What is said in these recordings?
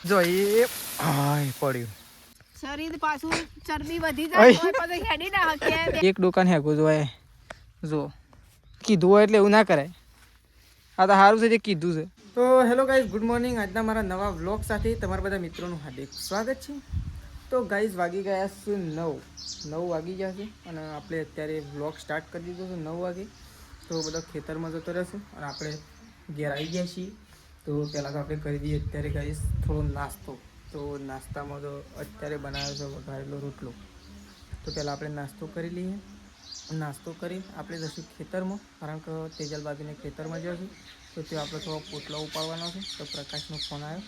જો એ હાય પડ્યું શરીર પાછું ચરબી વધી જાય તો પછી હેડી ના હકે એક દુકાન હેગો જોય જો કીધું હોય એટલે એવું ના કરાય આ તો સારું છે જે કીધું છે તો હેલો ગાઈઝ ગુડ મોર્નિંગ આજના મારા નવા વ્લોગ સાથે તમારા બધા મિત્રોનું હાર્દિક સ્વાગત છે તો ગાઈઝ વાગી ગયા છે 9 વાગી ગયા છે અને આપણે અત્યારે વ્લોગ સ્ટાર્ટ કરી દીધો છે 9 વાગે તો બધા ખેતરમાં જતો રહેશું અને આપણે ઘેર આવી ગયા છીએ તો પહેલાં તો આપણે કરી દઈએ અત્યારે ગાઈઝ થોડો નાસ્તો તો નાસ્તામાં તો અત્યારે બનાવ્યો છે વઘારેલો રોટલો તો પહેલાં આપણે નાસ્તો કરી લઈએ નાસ્તો કરી આપણે જશું ખેતરમાં કારણ કે તેજલ ભાભીને ખેતરમાં જશું તો ત્યાં આપણે થોડો પોટલો ઉપાડવાનો છે તો પ્રકાશનો ફોન આવ્યો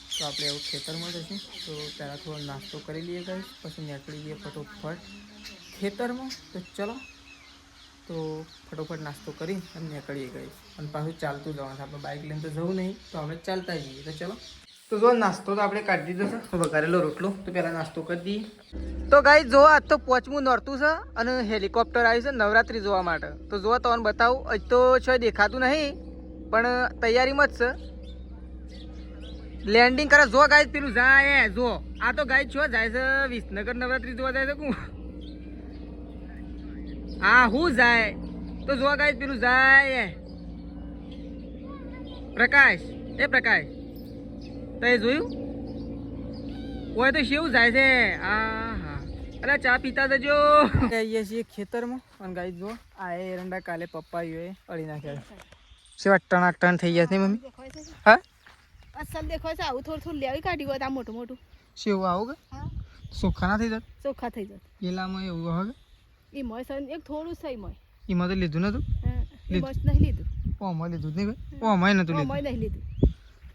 તો આપણે એવું ખેતરમાં જશું તો પહેલાં થોડો નાસ્તો કરી લઈએ ગાઈસ પછી નીકળી જઈએ ફટોફટ ખેતરમાં તો ચલો તો ફટોફટ નાસ્તો કરી અને નીકળીએ ગાઈસ અને પાછું ચાલતું જવાનું છે આપણે બાઇક લઈને તો જવું નહીં તો આપણે ચાલતા જઈએ તો ચલો તો જો નાસ્તો તો આપણે કાઢી દીધો છે વઘારેલો રોટલો તો પહેલાં નાસ્તો કરી દઈએ તો ગાઈ જો આજ તો 5મું નોરતું છે અને હેલિકોપ્ટર આવ્યું છે નવરાત્રી જોવા માટે તો જો તમને બતાવું હજ તો છો દેખાતું નહીં પણ તૈયારીમાં જ છે લેન્ડિંગ કરે જો ગાઈ પેલું જાય જો આ તો ગાઈ છો જાય છે વિસનગર નવરાત્રી જોવા જાય છે કું હા હું જાય તો જો ગાઈ પેલું જાય પ્રકાશ પ્રકાશ તો એ જોયું હોય તો શેવું જાય છે આ હા અરે ચા પીતા જજો આવીએ છીએ ખેતરમાં અને ગાઈ જો આ એરંડા કાલે પપ્પાએ અડી નાખ્યા સેવા ટણ થઈ ગયા છે મમ્મી હા અસલ દેખાય છે આવું થોડું થોડું લેવી કાઢ્યું હોય આ મોટું મોટું શેવું આવું કે ચોખ્ખા ના થઈ જત ચોખ્ખા થઈ જાય પેલામાં એવું હવે એ મોય એક થોડું છે મોય એમાં તો લીધું નતું એ બસ નહીં લીધું ઓમાં લીધું જ નહીં ભાઈ ઓમાં નતું લીધું મોય નહીં લીધું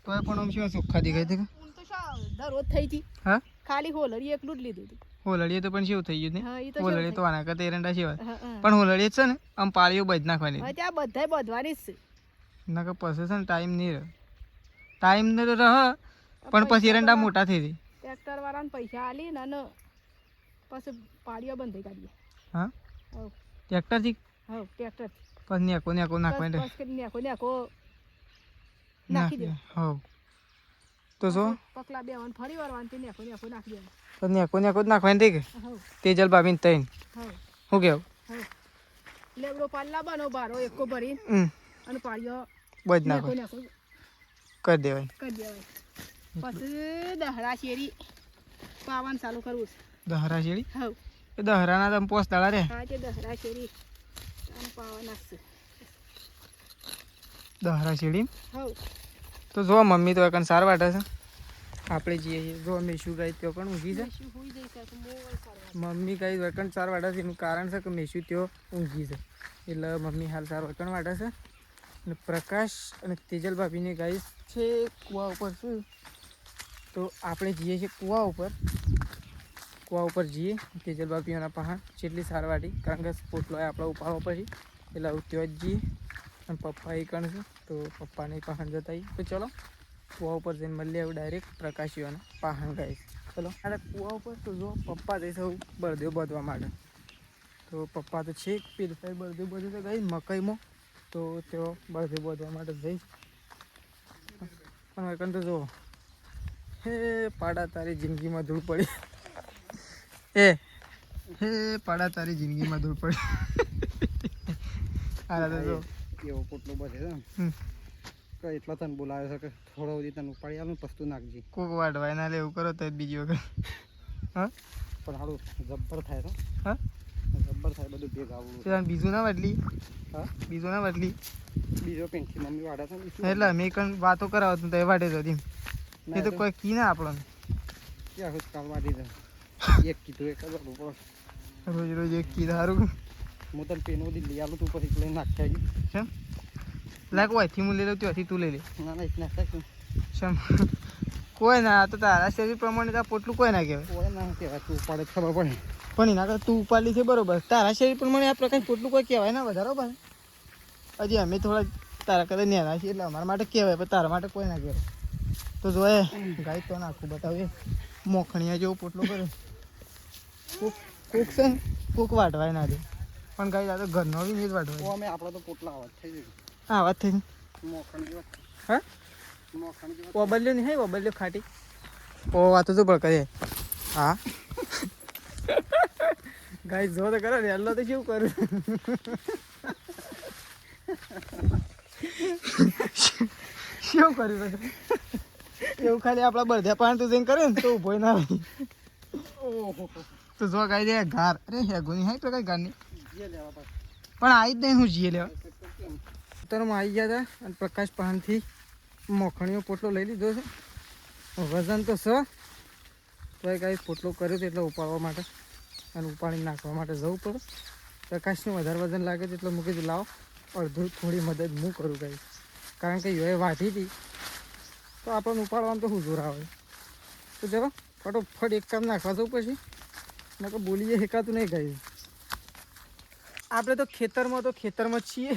તો પણ આમ શું ચોખ્ખા દેખાય છે તો શા દરરોજ થઈ ગઈ હા ખાલી હોલડી એકલું જ લીધું હતું હોલડીએ તો પણ શેવું થઈ ગયું હા, ને ઈ તો હોલડીએ તો આના કરતા એરંડા સિવાય હા, હા. પણ હોલડીએ છે ને આમ પાળીઓ બધ નાખવાની હવે ત્યાં બધાય બધવાની જ છે ના કે પછી છે ને ટાઈમ નહીં રહે ટાઈમ ને તો રહે પણ પછી એરંડા મોટા થઈ જાય ટ્રેક્ટર વાળાને પૈસા આલી ને અને પછી પાડીઓ બંધ થઈ કાઢીએ હા હવ ટ્રેક્ટરથી હવ ટ્રેક્ટર પછી નેકો નાખવાની નેકો નાખી દે હવ તો જો પકલા બેવાન ફરી વારવાન તે નેકો નાખી દે તો નેકો જ નાખવાની થઈ કે હવ તેજલ ભાભીને તૈન હવ શું કેવું હવ લેબડો પાલ્લા બનો બારો એકો ભરી અને પાડીઓ બધ નાખો કરી દેવાય કરી દેવાય પછી દહડા શેરી પાવાનું ચાલુ કરવું છે દહરા શેરી હવ એ દહરાના તમે પોસ દાડા રે હા તે દહડા શેરી અને પાવા નાખશે દહરા શેરી હવ તો જો મમ્મી તો એકન સાર વાટે છે આપણે જઈએ છીએ જો મેશુ ગાય ત્યાં પણ ઊંઘી છે શું હોઈ જાય છે મોય સારવા મમ્મી ગાય વકણ સાર વાટે છે એનું કારણ છે કે મેશુ ત્યાં ઊંઘી છે એટલે મમ્મી હાલ સાર વકણ વાટે છે અને પ્રકાશ અને તેજલ ભાભીને ગાય છે કૂવા ઉપર શું તો આપણે જઈએ છીએ કૂવા ઉપર જઈએ તેજલ ભાભીઓના પહાડ જેટલી સાર વાટી કારણ કે પોટલો આપણે ઉપાડવો પછી એટલે ત્યાં જ જઈએ અને પપ્પા એ કણ છે તો પપ્પાને પહાણ જતા તો ચલો કૂવા ઉપર જઈને મળીએ એવું ડાયરેક્ટ પ્રકાશીઓને પહાણ ગાય ચલો અરે કૂવા ઉપર તો જો પપ્પા જઈશ એવું બળદેવ બાંધવા માટે તો પપ્પા તો છેક પેલી સાઈડ બળદેવ બાંધે તો ગઈ મકાઈમાં તો તેઓ બળદેવ બાંધવા માટે જઈશ પણ એકન તો જો હે પાડા તારી જિંદગીમાં ધૂળ પડી હે પાડા તારી જિંદગીમાં ધૂળ પડી આ તો જો એવો પોટલો બધે છે એટલા તને બોલાવે છે કે થોડો સુધી તને ઉપાડી આવું પસ્તું નાખજી કોક વાડવાય ના લે એવું કરો તો બીજી વખત હા પણ સારું જબ્બર થાય તો હા જબ્બર થાય બધું ભેગા આવું બીજું ના વાટલી હા બીજું ના વાટલી બીજો પેન્ટથી મમ્મી વાડે છે એટલે મેં કણ વાતો કરાવો તો એ વાટે જતી એ તો કોઈ કી ના આપણને ક્યાં કાલ વાટી દે એક કીધું એક જ રોજ રોજ એક કી સારું હું તને પેન બધી લઈ આવું તું પછી લઈને નાખ્યા ગયું શેમ લાગ હોયથી હું લઈ લઉં ત્યાંથી તું લઈ લે ના ના નાખ્યા શેમ કોઈ ના તો તારા શરીર પ્રમાણે ત્યાં પોટલું કોઈ ના કહેવાય કોઈ ના કહેવાય તું ઉપાડે ખબર પડે પણ એના કરતાં તું ઉપાડલી છે બરોબર તારા શરીર પ્રમાણે આ પ્રકાર પોટલું કોઈ કહેવાય ના વધારો ભાઈ હજી અમે થોડા તારા કરતાં નેના છીએ એટલે અમારા માટે કહેવાય પણ તારા માટે કોઈ ના કહેવાય તો જોયે ગાય તો નાખું બતાવીએ મોખણિયા જેવો પોટલો કરે કોક છે ને કોક વાટવાય ના દે પણ ગાય આ તો ઘરનો બી નહીં જ વાટવાય અમે આપણે તો પોટલા આવાજ થઈ ગયું હા વાત થઈ મોખણ જેવા હા મોખણ જેવા ઓબલ્યો નહીં હે ઓબલ્યો ખાટી ઓ વાતો તો પણ કરે હા ગાઈસ જો તો કરો રેલો તો શું કરું શું કર્યું એવું ખાલી આપણા બળધ્યા પાણી તું જઈને કરે ને તો ઉભો ના હોય ઓહો તો જો ગાઈ દે ઘાર અરે હે ગુની હાઈ પ્રકાર ઘારની જે લેવા પાછું પણ આવી જ નહીં હું જીએ લેવા ઉત્તરમાં આવી ગયા હતા અને પ્રકાશ પાનથી મોખણીઓ પોટલો લઈ લીધો છે વજન તો તો એ કાંઈ પોટલો કર્યો તો એટલે ઉપાડવા માટે અને ઉપાડીને નાખવા માટે જવું પડે પ્રકાશનું વધારે વજન લાગે તો એટલે મૂકી દીધું લાવો અડધું થોડી મદદ હું કરું કાંઈ કારણ કે યોએ વાઢી હતી તો આપણને ઉપાડવાનું તો શું જોર આવે તો ચલો ફટોફટ એક કામ નાખવા જવું પછી નકર બોલીએ શેકાતું નહીં કાંઈ આપણે તો ખેતરમાં જ છીએ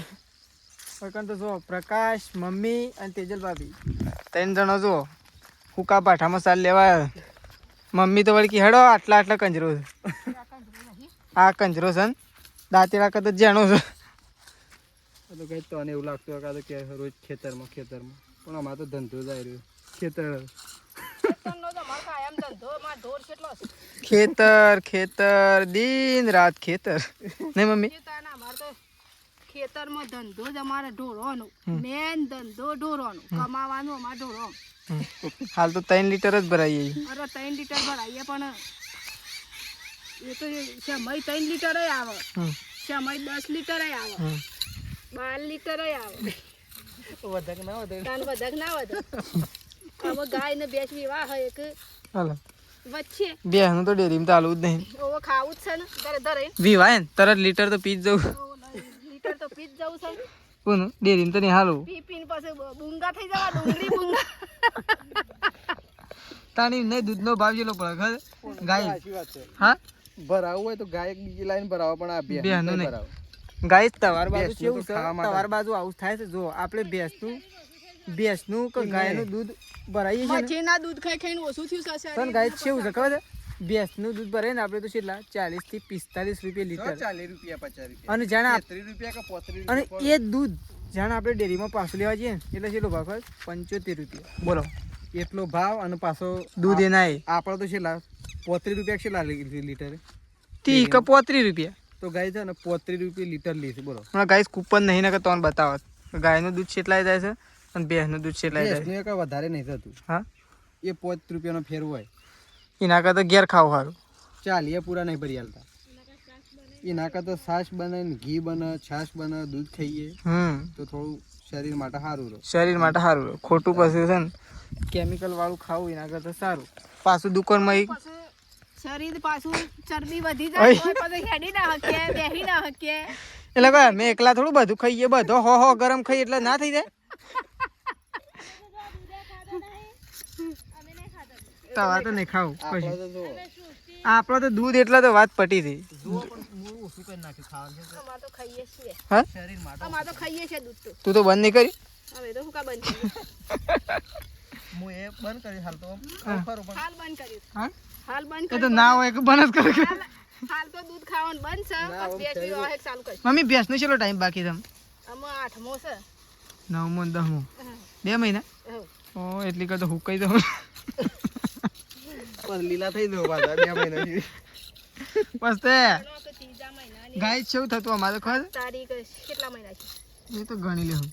કારણ તો જો પ્રકાશ મમ્મી અને તેજલ ભાભી 3 જણો જો હુકા પાઠામાં સાલ લેવા મમ્મી તો વળકી હેડો આટલા કંજરો છે આ કંજરો છે ને દાંતેડા કરતા જાણો છે તો કઈ તને એવું લાગતું હોય કાં તો કે રોજ ખેતરમાં પણ અમારે તો ધંધો જાય રહ્યો ખેતર ખેતર દિન રાત ખેતર નહીં મમ્મી ખેતરમાં ધંધો જ અમારે ઢોરવાનો મેન ધંધો ઢોરવાનો કમાવાનું અમારે ઢોરો હાલ તો 3 લીટર જ ભરાઈએ અરે 3 લીટર ભરાઈએ પણ એ તો સમય 3 લીટર આવે સમય 10 લીટર આવે 12 લીટર આવે વધક ના વધે હવે ગાય ને ભેંસ વિવાહ હોય એક હાલો વચ્ચે બેહનું તો ડેરીમાં તો હાલવું જ નહીં ઓવો ખાવું જ છે ને ધરે વિવાય ને તરત લીટર તો પી જ જવું લીટર તો પી જ જવું છે કોનું ડેરીમાં તો નહીં હાલવું પીને પછી બુંગા થઈ જવા ડુંગળી બુંગા તાણી નહીં દૂધનો ભાવ જેટલો પડે ખબર ગાય સાચી વાત છે હા ભરાવું હોય તો ગાય એક બીજી લાઈન ભરાવો પણ આ બેહનું નહીં. ભરાવો ગાય તમાર બાજુ ભેંસનું કેવું તો છે ખાવા માટે. તમાર બાજુ આવું થાય છે જો આપણે ભેંસનું કે ગાયનું દૂધ ભરાઈએ છે ને મચ્છીના દૂધ ખાઈને ઓછું થયું છે તને ગાય કેવું છે ખબર છે ભેંસનું દૂધ ભરાય ને આપણે તો કેટલા 40 થી 45 રૂપિયા લીટર 40 રૂપિયા 50 રૂપિયા અને જાણે 30 રૂપિયા કે 35 અને રૂપિયા એ જ દૂધ જાણે આપણે ડેરીમાં પાછું લેવા જઈએ ને એટલે કેટલો ભાવ ખબર 75 રૂપિયા બોલો એટલો ભાવ અને પાછો દૂધ એના આપણે તો છેલ્લા 35 રૂપિયા છેલ્લા લીટર તી કે 35 રૂપિયા તો ગાય છે ને 35 રૂપિયા લીટર લે છે બોલો હમણાં ગાય કૂપન નહીં ને કે તમને બતાવત ગાયનું દૂધ કેટલાય જાય છે અને ભેંસનું દૂધ કેટલાય જાય છે ભેંસનું કાંઈ વધારે નહીં થતું હા એ 5 રૂપિયાનો ફેર હોય એના કરતા ઘેર ખાવ સારું ચાલીએ પૂરા નહીં ભરી હાલતા એના કરતા છાશ બને ને ઘી બને છાશ બને દૂધ ખાઈએ તો થોડું શરીર માટે સારું રહે શરીર માટે સારું રહે ખોટું પછી છે ને કેમિકલ વાળું ખાવું એના કરતા સારું પાછું દુકાનમાં શરીર પાછું ચરબી વધી જાય પછી હેડી ના હકે બેહી ના હકે એટલે કહે મેં એકલા થોડું બધું ખાઈએ બધો હો ગરમ ખાઈએ એટલે ના થઈ જાય તવા તો નહીં ખાવું પછી આપણો તો દૂધ એટલા તો વાત પટી હતી અમાર તો ખાઈએ છીએ હા અમાર તો ખાઈએ છીએ દૂધ તો તું તો બંધ નહીં કરી હવે તો હું કા બંધ કર્યું હું એ બંધ કરી હાલ તો હાલ બંધ કર્યું હા હાલ બંધ એ તો કર્યું ના હોય કે બંધ જ કરે હાલ તો દૂધ ખાવાનું બંધ છે પછી બેસી વાહે ચાલુ કરીશ મમ્મી ભેંસનો કેટલો ટાઈમ બાકી છે આમાં 8મો છે 9મો ને 10મો 2 મહિના હવ. ઓ એટલી કર તો હુકાઈ દઉં લીલા થઈ દો પાછા 2 મહિના બસ તે તો ત્રીજા મહિનાની ગાય કેવું થતું અમારે ખબર તારીખ કેટલા મહિના છે એ તો ગણી લેવું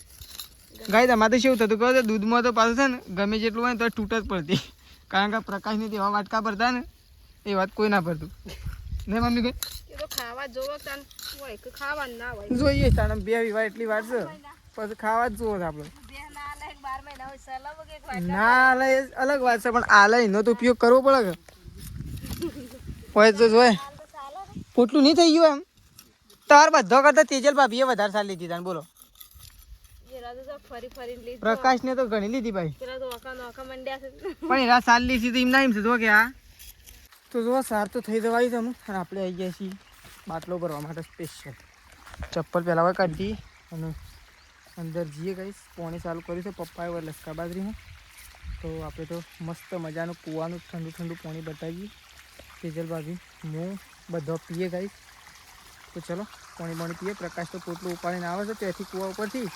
ગાય તમારે તો કેવું થતું ખબર દૂધમાં તો પાછું છે ને ગમે જેટલું હોય ને તો તૂટ જ પડતી કારણ કે પ્રકાશની તેવા વાટકા ભરતા ને એ વાત કોઈ ના ભરતું ને મમ્મી કઈ એ તો ખાવા જોવો તાન હોય કે ખાવાનું ના હોય જોઈએ તાણે 2 વિવાહ એટલી વાર છે પછી ખાવા જ જોવો આપણે બે ના લે 12 મહિના હોય સલાહ વગે એક ના લે અલગ વાત છે પણ આ લઈને તો ઉપયોગ કરવો પડે કે હોય તો જોય પોટલું નહીં થઈ ગયું એમ તાર બધો કરતા તેજલ ભાભીએ વધારે સારી લીધી તાને બોલો એરા તો ફરી ફરી લીધું પ્રકાશને તો ઘણી લીધી ભાઈ પેલા તો ઓકા મંડ્યા છે પણ એરા સારી લીધી તો એમ ના એમ છે જો કે આ તો જો સાર તો થઈ જવાય તમે અને આપણે આવી ગયા છીએ બાટલો ભરવા માટે સ્પેશિયલ ચપ્પલ પહેલાં હોય કાઢી અને અંદર જઈએ ગઈશ પાણી ચાલુ કર્યું છે પપ્પાએ હોય લસકા બાજરીમાં તો આપણે તો મસ્ત મજાનું કૂવાનું ઠંડુ ઠંડુ પાણી બતાવીએ તેજલ ભાભી હું બધો પીએ ગઈશ તો ચલો પાણી પીએ પ્રકાશ તો પોટલું ઉપાડીને આવે છે ત્યાંથી કૂવા ઉપરથી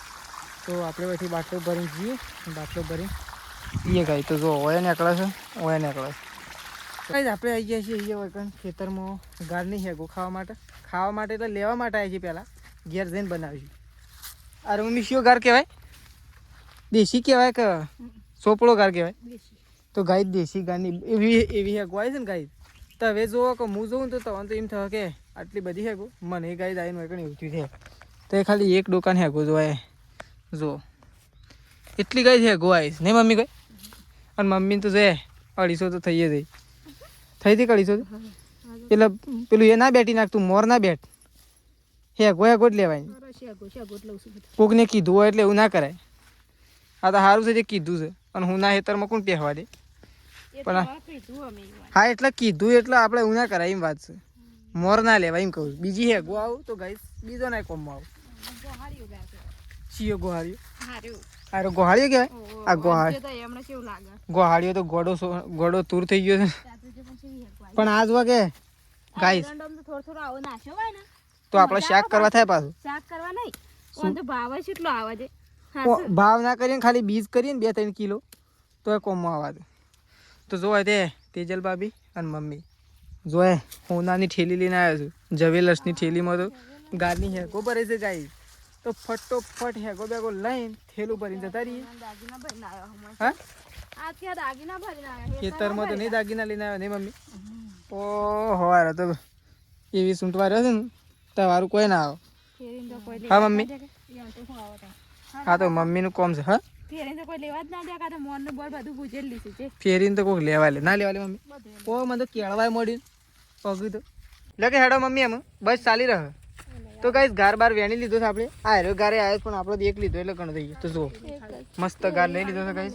તો આપણે અહીંથી બાટલો ભરીને જઈએ બાટલો ભરી એ ગાય તો જો ઓયા નીકળે છે ઓયા નીકળે છે ગાઈસ આપણે આવી ગયા છીએ અહીંયા વગર ખેતરમાં ગાર નહીં હેગો ખાવા માટે એટલે લેવા માટે આવી છીએ પહેલાં ઘેર જઈને બનાવીશું. અરે મમ્મી શિયો ગાર કહેવાય? દેશી કહેવાય કે સોપડો ગાર કહેવાય? તો ગાય દેશી ગારની એવી હેગો આવી છે ને ગાય. તો હવે જુઓ કે હું જોઉં તો તમને તો એમ થયો કે આટલી બધી હેગો મને ગાય આવીને હોય એવું થયું છે. તો એ ખાલી એક દુકાન હેગો જોવાય જો એટલી ગાય છે હેગો આવીશ નહીં મમ્મી કઈ? અને મમ્મી તો જોઈએ 250 તો થઈ હતી 250 એટલે પેલું એ ના બેઠી નાખતું મોર ના બેઠ હેગો જ લેવાય. કોકને કીધું હોય એટલે એવું ના કરાય. આ તો સારું છે જે કીધું છે અને હું ના હેતરમાં કોણ પહેવા દે પણ હા એટલે કીધું એટલે આપણે એવું ના કરાય એમ વાત છે. મોર ના લેવાય એમ કહું. બીજી હેગો આવું તો ગાઈસ બીજો ના કોમમાં આવું. ચિયો ગોહાળ્યો અરે ગોહાળ્યો કહેવાય? આ ગોહાળ્યો તો ગોડો તૂર થઈ ગયો છે. પણ આ જોવા કે ગાઈસ તો આપણે શાક કરવા થાય પાછું. ભાવ ના કરીએ ખાલી બીજ કરીએ ને 2-3 કિલો તો એ કોમમાં આવવા દે. તો જોવાય તે તેજલ ભાભી અને મમ્મી જોય હું નાની ઠેલી લઈને આવ્યો છું. જવેલર્સની ઠેલીમાં તો ગારની હેગો ભરે છે ગાઈસ. તો ફટોફટ હેગો બેગો લઈને થેલું ભરીને જતા રહીએ. હા ખેતરમાં તો નહીં દાગીના લઈને આવ્યો નહીં મમ્મી? ઓહો યાર તો એવી સૂંટવા રહ્યો છે ને તમારું કોઈ ના આવે. હા મમ્મી હા તો મમ્મીનું કોમ છે. હા ફેરીને તો કોઈક લેવા લે ના લેવા લે મમ્મી. ઓ મને તો કેળવાય મળ્યું પગી તો લે કે હેડો મમ્મી એમ બસ ચાલી રહ્યો. તો ગાઈસ ગાર બાર વેણી લીધો છે આપણે. આ હેરો ગારે આવ્યો પણ આપણો એક લીધો એટલે ઘણો થઈ ગયો. તો જુઓ મસ્ત ગાર લઈ લીધો છે ગાઈસ.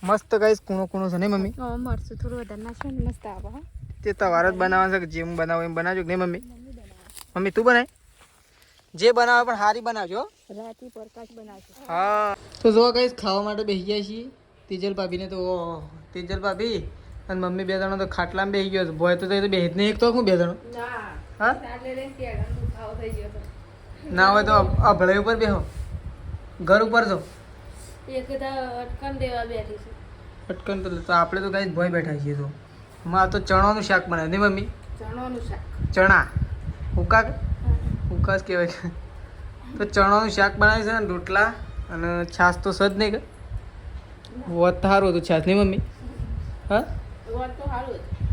મસ્ત ગાઈસ કૂણો છે નહીં મમ્મી? મરચું થોડું વધારે નાખો ને મસ્ત આવે. તે તમારે જ બનાવવાનું છે કે જેમ બનાવો એમ બનાવજો કે નહીં મમ્મી? મમ્મી તું બનાય જે બનાવે પણ સારી બનાવજો. રાતી પ્રકાશ બનાવજો. હા તો જો ગાઈસ ખાવા માટે બેસી ગયા છીએ. તેજલ ભાભીને તો તેજલ ભાભી અને મમ્મી 2 જણા તો ખાટલામાં બેસી ગયો. ભોય તો બેસ જ નહીં એક તો હું 2 જણો. હા ના હોય તો આ ભળાઈ ઉપર બેહો ઘર ઉપર જો અટકન તો આપણે તો ગાઈસ ભોય બેઠા છીએ. તો માં તો ચણાનું શાક બનાવે નહીં મમ્મી? ચણા ઉકાસ કહેવાય. તો ચણાનું શાક બનાવે છે ને રોટલા અને છાશ તો સજ નહીં કે વત સારું હતું છાશ નહીં મમ્મી? હા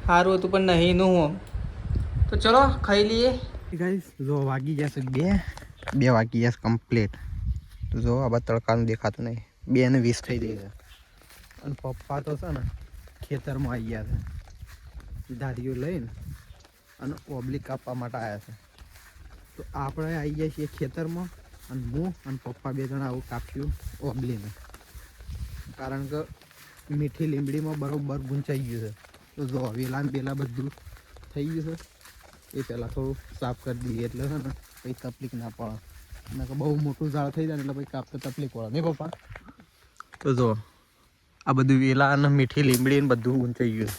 સારું હતું પણ નહીં નું હું તો ચલો ખાઈ લઈએ ગાઈસ. જો વાગી જશે 2 વાગી જશે કમ્પ્લીટ. તો જો આ બધા તડકાનું દેખાતું નહીં. 2:20 થઈ ગઈ છે અને પપ્પા તો છે ને ખેતરમાં આવી ગયા છે ધારીઓ લઈને અને ઓબ્લિક કાપવા માટે આવ્યા છે. તો આપણે આવી ગયા છીએ ખેતરમાં અને હું અને પપ્પા 2 જણા આવું કાપ્યું ઓબલીને. કારણ કે મીઠી લીમડીમાં બરોબર ગૂંચાઈ ગયું છે. તો જો વેલા બેલા બધું થઈ ગયું છે. એ પહેલાં થોડું સાફ કરી દઈએ એટલે છે ને કંઈ તકલીફ ના પડે. અને કે બહુ મોટું ઝાડ થઈ જાય એટલે પછી કાપતા તકલીફ પડે નહીં પપ્પા? તો જો આ બધું વેલા અને મીઠી લીમડી ને બધું ઊંચાઈ ગયું.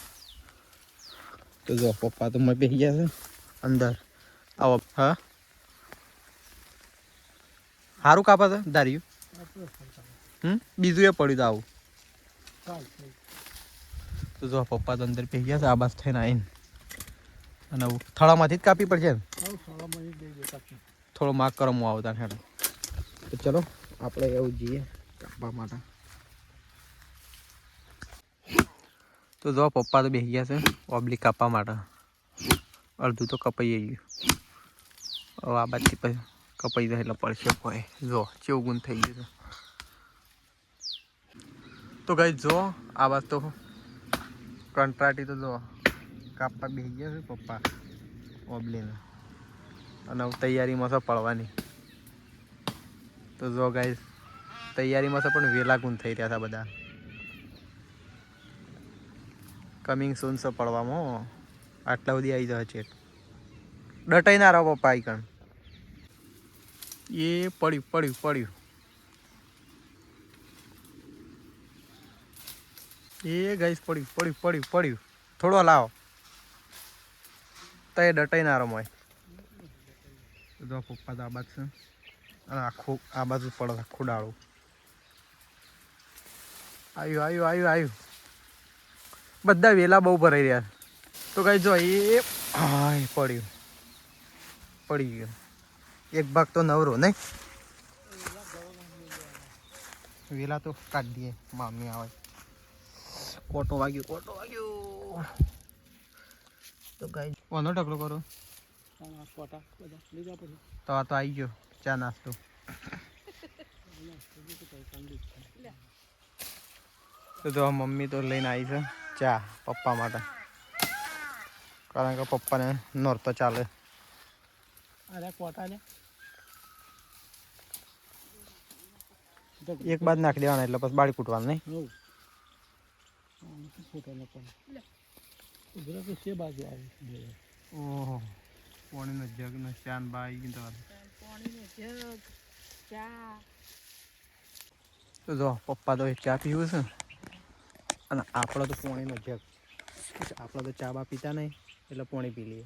તો જો પપ્પા તો મેં બેસી ગયા છે અંદર. આવો હા સારું કાપા છે ધાર્યું. બીજું એ પડ્યું તો આવું. તો જો પપ્પા તો અંદર બેસી ગયા છે આબાસ થઈને આવીને. અને થળામાંથી જ કાપી પડશે ને? થોડો માર્ક કરો હું આવતા હેઠળ. તો ચલો આપણે એવું જઈએ કાપવા માટે. તો જો પપ્પા તો બેસી ગયા છે ઓબ્લિક કાપવા માટે. અડધું તો કપાઈ ગયું. હવે આ બાજુથી પછી કપાઈ જાય એટલે પડશે કોઈ. જો કેવું ગુણ થઈ ગયું છે. તો ગાઈસ જો આ બાજુ તો કંટ્રાટી તો જો કાપવા બેસી ગયા છે પપ્પા ઓબલીને. અને તૈયારીમાં છે પડવાની. તો જો ગાઈસ તૈયારીમાં છે પણ વેલા ગુણ થઈ રહ્યા હતા બધા. કમિંગ સૂન છે પડવામાં. આટલા બધી આવી જાય છે. ડટાઈ ના રહો પપ્પા આઈ કણ. એ પડ્યું એ ગાઈસ પડ્યું. થોડો લાવો તો એ ડટાઈ ના રમાય. જો પપ્પા તો આ બાજુ છે અને આખું આ બાજુ પડે આખું ડાળું. આવ્યું બધા વેલા બહુ ભરાઈ રહ્યા તો કઈ જો એ હાય પડી ગયો એક ભાગ તો નવરો નહીં વેલા તો કાઢી દઈએ મામી આવે કોટો વાગ્યો તો કઈ કોનો ઢગલો કરો તો આ તો આવી ગયો ચા નાસ્તો તો મમ્મી તો લઈને આવી છે ચા પપ્પા માટે કારણ કે પપ્પાને નોરતો ચાલે એક બાદ નાખી દેવાના એટલે પછી બાળી કૂટવાનું નહીં ઓહો પાણીનો જગ ને ચાન બાઈ તો જો પપ્પા તો ચા પીવું છે અને આપણો તો પાણીનો જગ આપણે તો ચા બા પીતા નહીં એટલે પાણી પી લઈએ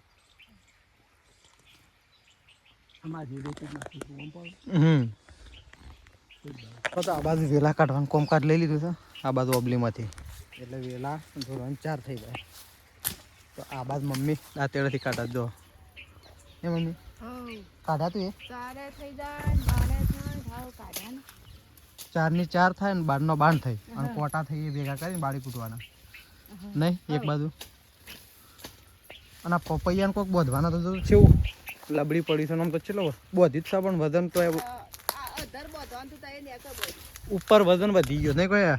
તો આ બાજુ વેલા કાઢવાનું કોમકાજ લઈ લીધું છે આ બાજુ ઓબલીમાંથી એટલે વેલા ધોરણ 4 થઈ જાય તો આ બાજુ મમ્મી દાંતેડેથી કાઢા જો એ મમ્મી કાઢા તું એ 4 ની 4 થાય ને 12 નો 12 થાય અને કોટા થઈ એ ભેગા કરીને બાળી કૂટવાના નહીં એક બાજુ અને પપૈયાને કોઈક બોધવાના તો કેવું લબડી પડી છે આમ તો ચલો બોધી જ છે પણ વજન તો ઉપર વજન વધી ગયો નહીં કોઈ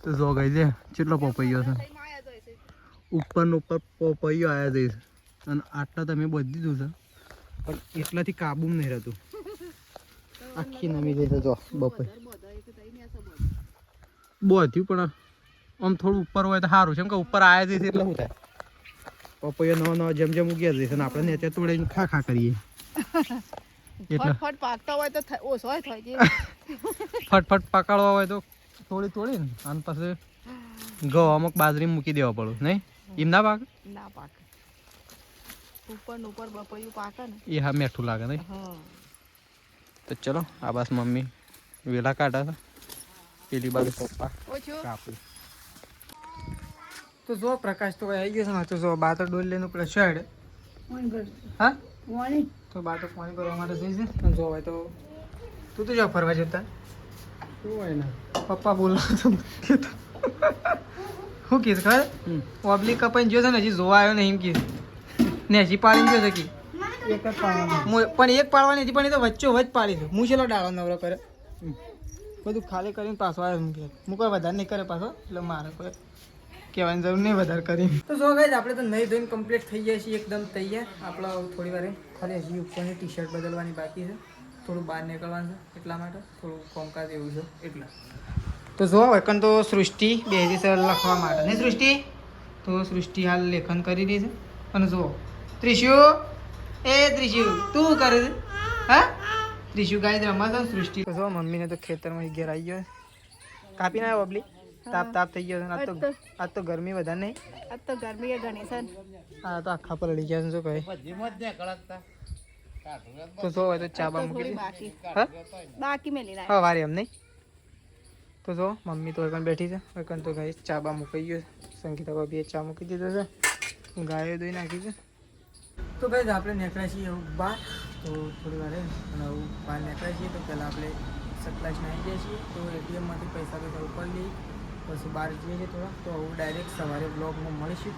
તો જો ગઈ છે કેટલો પપૈયો છે ઉપર પપૈયો આવ્યા જઈશ અને આટલા તમે બોધી દીધું છે પણ એટલાથી કાબુ નહીં રહેતું આખી નમી જઈ છે જો બપોર બોધ્યું પણ આમ થોડું ઉપર હોય તો સારું છે એમ કે ઉપર આવ્યા જઈશ એટલે શું થાય પપૈયો નવો જેમ જેમ ઉગ્યા જઈશ અને આપણે ને તોડીને ખા કરીએ ફટફટ પાકતા હોય તો ઓછો થાય છે ફટફટ પકડવા હોય તો તોડીને અને પછી ઘઉં અમુક બાજરી મૂકી દેવા પડું નહીં એમ ના પાકે ઉપર બપૈયું પાકે ને એ હા મેઠું લાગે નહીં તો ચલો આ બસ મમ્મી વેલા કાઢા હતા પેલી બાજુ પપ્પા કાપી તો જો પ્રકાશ તો આવી ગયો છે તો જો બા તો ડોલ લઈને પેલા શેડ હા તો બા તો પાણી ભરવા માટે જઈશ ને જો હોય તો તું તો જાવ ફરવા જતા શું હોય ને પપ્પા બોલો શું કીધું ખબર ઓબલી કપાઈને જોશે ને હજી જોવા આવ્યો ને એમ કીધું ને હજી પાડીને જોશે કે પણ એક પાડવાની હતી પણ એ તો વચ્ચો વચ પાડી છે હું ચેલો ડાળો નવરો કરે બધું ખાલી કરીને પાછો આવ્યો હું કોઈ વધારે નહીં કરે પાછો એટલે મારે કોઈ કહેવાની જરૂર નહીં વધારે કરી તો જો ગાઈસ આપણે તો નહીં ધોઈને કમ્પ્લીટ થઈ જાય છે એકદમ તૈયાર આપણે થોડી વાર ખાલી હજી ઉપરની ટી શર્ટ બદલવાની બાકી છે થોડું બહાર નીકળવાનું છે એટલા માટે થોડું કોમકાજ એવું છે એટલા તો જો વૈકન તો સૃષ્ટિ બેસી છે લખવા માટે નહીં સૃષ્ટિ તો સૃષ્ટિ હાલ લેખન કરી રહી છે અને જુઓ ત્રિશુ તું કરે છે હા ત્રિશુ ગાય રમવા છે સૃષ્ટિ તો જો મમ્મીને તો ખેતરમાં ઘેર આવી ગયો કાપી ના બબલી તાપ થઈ ગયો છે આજ તો ગરમી વધારે નહીં આજ તો ગરમી ઘણી છે હા તો આખા પર લડી ગયા છે શું કહે તો જો હોય તો ચા બા મૂકી દે હા બાકી મેલી ના હા વારે એમ નહીં તો જો મમ્મી તો એકન બેઠી છે એકન તો ગાય ચા બા મૂકી ગયો સંગીતા ભાભીએ ચા મૂકી દીધો છે ગાયો દોઈ નાખી છે તો ગાઈઝ આપણે નીકળ્યા છીએ બહાર તો થોડી વાર અને બહાર નીકળ્યા છીએ તો પહેલાં આપણે સપ્લાઈસમાં આવી જઈએ છીએ તો એટીએમમાંથી પૈસા ઉપર લઈ પછી બહાર જઈએ છીએ થોડા તો હું ડાયરેક્ટ સવારે બ્લોગમાં મળીશું